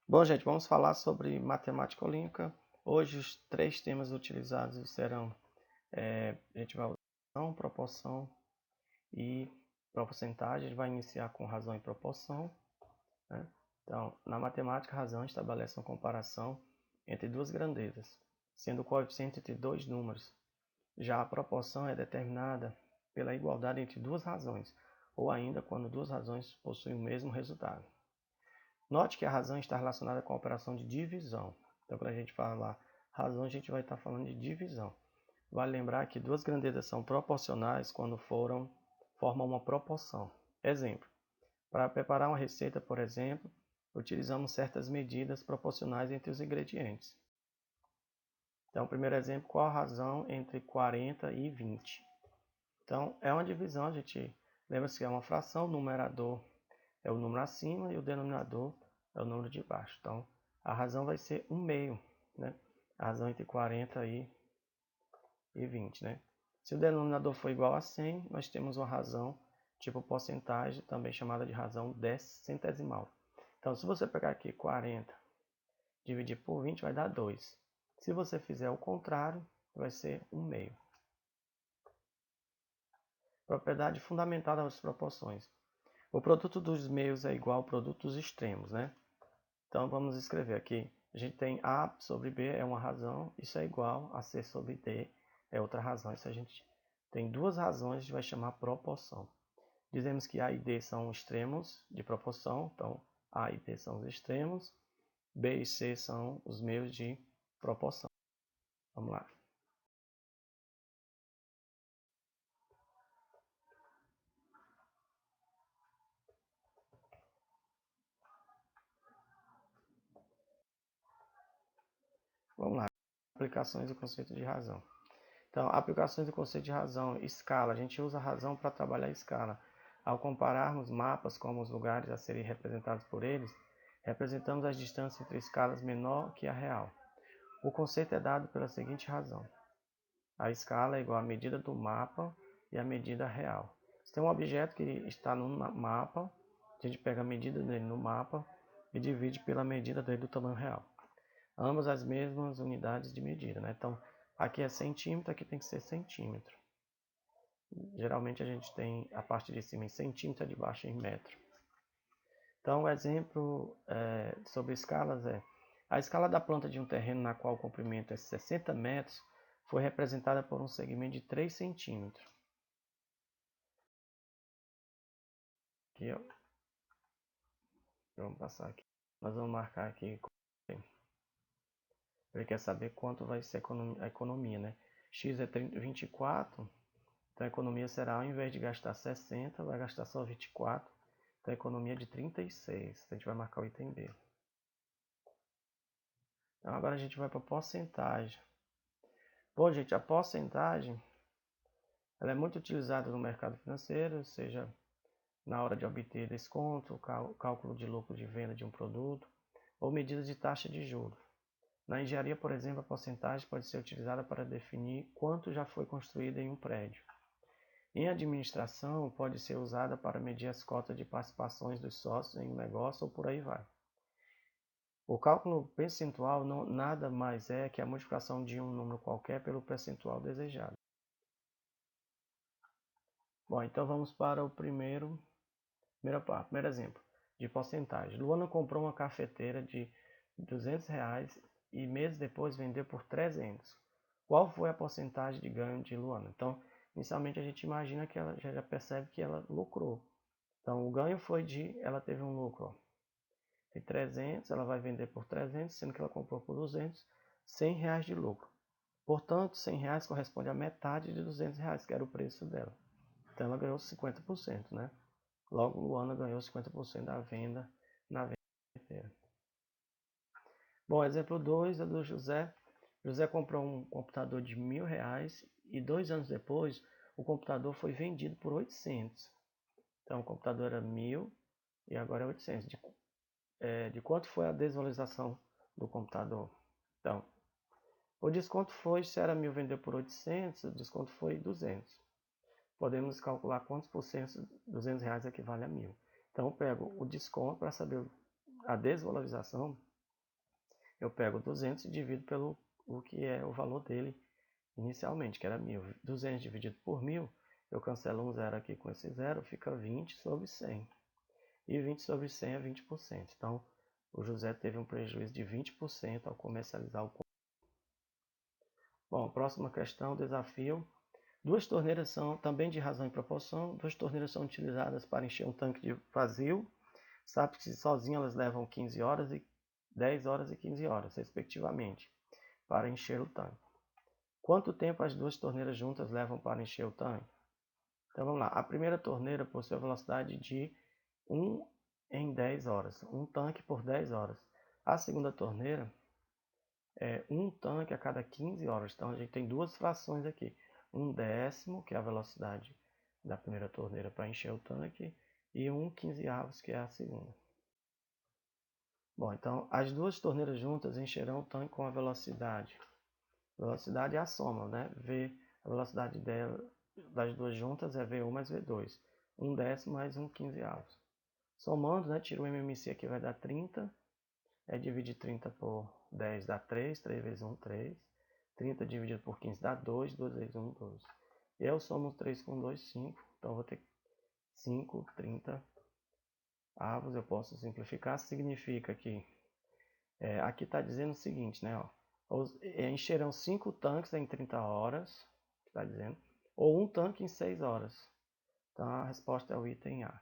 Bom, gente, vamos falar sobre matemática olímpica. Hoje os três temas utilizados serão, a gente vai usar razão, proporção e porcentagem. A gente vai iniciar com razão e proporção, né? Então, na matemática, a razão estabelece uma comparação entre duas grandezas, sendo o coeficiente entre dois números. Já a proporção é determinada pela igualdade entre duas razões, ou ainda quando duas razões possuem o mesmo resultado. Note que a razão está relacionada com a operação de divisão. Então, quando a gente falar razão, a gente vai estar falando de divisão. Vale lembrar que duas grandezas são proporcionais quando formam uma proporção. Exemplo: para preparar uma receita, por exemplo, utilizamos certas medidas proporcionais entre os ingredientes. Então, primeiro exemplo, qual a razão entre 40 e 20? Então, é uma divisão, a gente lembra-se que é uma fração, o numerador é o número acima e o denominador é o número de baixo. Então, a razão vai ser um meio, né? A razão entre 40 e 20, né? Se o denominador for igual a 100, nós temos uma razão tipo porcentagem, também chamada de razão centesimal. Então, se você pegar aqui 40 dividir por 20, vai dar 2. Se você fizer o contrário, vai ser um meio. Propriedade fundamental das proporções. O produto dos meios é igual ao produto dos extremos, né? Então vamos escrever aqui. A gente tem A sobre B é uma razão, isso é igual a C sobre D é outra razão. Isso a gente tem duas razões, a gente vai chamar proporção. Dizemos que A e D são extremos de proporção, então A e D são os extremos, B e C são os meios de proporção. Vamos lá. Vamos lá. Aplicações do conceito de razão. Então, aplicações do conceito de razão, escala. A gente usa a razão para trabalhar a escala. Ao compararmos mapas como os lugares a serem representados por eles, representamos as distâncias entre escalas menor que a real. O conceito é dado pela seguinte razão. A escala é igual à medida do mapa e à medida real. Se tem um objeto que está no mapa, a gente pega a medida dele no mapa e divide pela medida dele do tamanho real. Ambas as mesmas unidades de medida, né? Então, aqui é centímetro, aqui tem que ser centímetro. Geralmente a gente tem a parte de cima em centímetro, a de baixo em metro. Então, o exemplo sobre escalas é: a escala da planta de um terreno na qual o comprimento é 60 metros foi representada por um segmento de 3 centímetros. Aqui, ó. Vamos passar aqui. Nós vamos marcar aqui. Ele quer saber quanto vai ser a economia, né? X é 24, então a economia será, ao invés de gastar 60, vai gastar só 24. Então a economia é de 36. Então a gente vai marcar o item B. Então agora a gente vai para a porcentagem. Bom, gente, a porcentagem ela é muito utilizada no mercado financeiro, seja na hora de obter desconto, cálculo de lucro de venda de um produto, ou medida de taxa de juros. Na engenharia, por exemplo, a porcentagem pode ser utilizada para definir quanto já foi construído em um prédio. Em administração, pode ser usada para medir as cotas de participações dos sócios em um negócio ou por aí vai. O cálculo percentual nada mais é que a multiplicação de um número qualquer pelo percentual desejado. Bom, então vamos para o primeiro exemplo de porcentagem. Luana comprou uma cafeteira de R$ 200 e meses depois vendeu por 300. Qual foi a porcentagem de ganho de Luana? Então, inicialmente a gente imagina que ela já percebe que ela lucrou. Então, o ganho foi ela teve um lucro de 300, ela vai vender por 300, sendo que ela comprou por 200, R$ 100 de lucro. Portanto, R$ 100 corresponde à metade de R$ 200, que era o preço dela. Então, ela ganhou 50%, né? Logo, Luana ganhou 50% da venda na venda inteira. Bom, exemplo 2 é do José. José comprou um computador de R$ 1.000 e 2 anos depois o computador foi vendido por 800. Então, o computador era 1.000 e agora é 800. De quanto foi a desvalorização do computador? Então, o desconto foi, se era 1.000, vendeu por 800, o desconto foi 200. Podemos calcular quantos por cento R$ 200 equivale a 1.000. Então, eu pego o desconto para saber a desvalorização. eu pego 200 e divido pelo o que é o valor dele inicialmente, que era 1.000. 200 dividido por 1.000, eu cancelo um zero aqui com esse zero, fica 20 sobre 100. E 20 sobre 100 é 20%. Então, o José teve um prejuízo de 20% ao comercializar o. Bom, próxima questão, desafio. Duas torneiras são também de razão e proporção. Duas torneiras são utilizadas para encher um tanque de vazio. Sabe que sozinhas elas levam 15 horas e 10 horas e 15 horas, respectivamente, para encher o tanque. Quanto tempo as duas torneiras juntas levam para encher o tanque? Então vamos lá. A primeira torneira possui a velocidade de 1 em 10 horas. Um tanque por 10 horas. A segunda torneira é um tanque a cada 15 horas. Então a gente tem duas frações aqui. 1/10, que é a velocidade da primeira torneira para encher o tanque, e 1/15, que é a segunda. Bom, então as duas torneiras juntas encherão o tanque com a velocidade. Velocidade é a soma, né? A velocidade das duas juntas é V1 mais V2. 1/10 mais 1/15. Somando, né? Tira o MMC aqui, vai dar 30. Dividir 30 por 10 dá 3. 3 vezes 1, 3. 30 dividido por 15 dá 2. 2 vezes 1, 2. E eu somo 3 com 2, 5. Então eu vou ter 5, 30 avos. Eu posso simplificar. Significa que aqui está dizendo o seguinte, né? Ó, encherão 5 tanques em 30 horas, está dizendo, ou um tanque em 6 horas. Então a resposta é o item A.